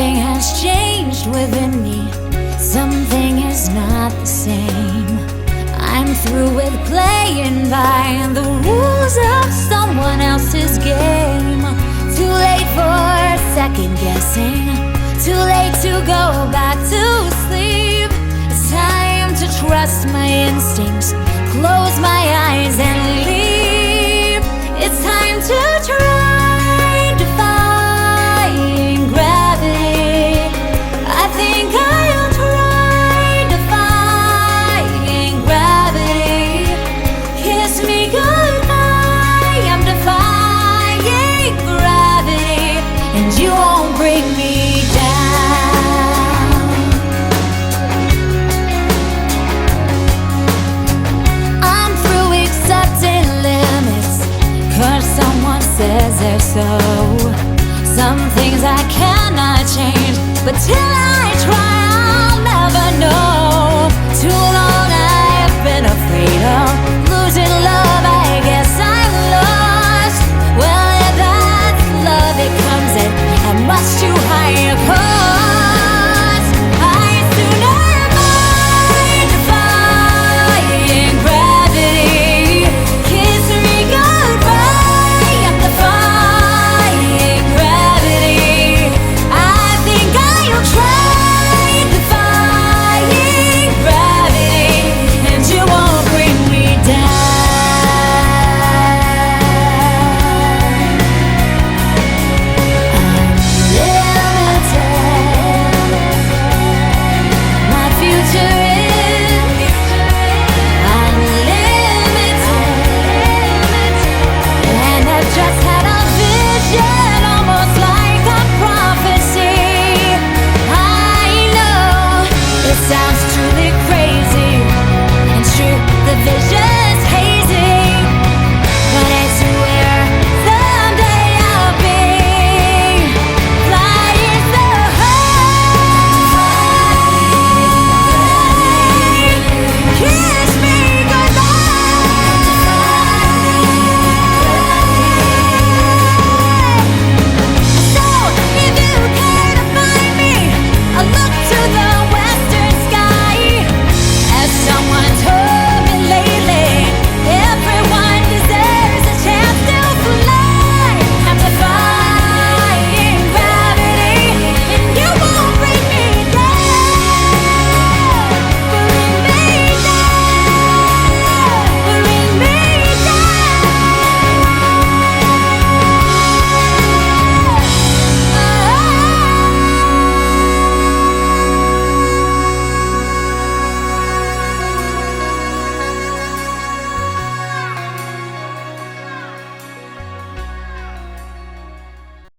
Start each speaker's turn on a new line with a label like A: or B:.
A: Something has changed within me. Something is not the same. I'm through with playing by the rules of someone else's game. Too late for second guessing. Too late to go back to sleep. It's time to trust my instincts. Close my eyes and leave. It's time to try defying gravity. I think I'll try defying gravity. Kiss me goodbye. I'm defying gravity, and you won't bring me down. I'm through accepting limits, 'cause someone says they're so. Some things I cannot change, but till I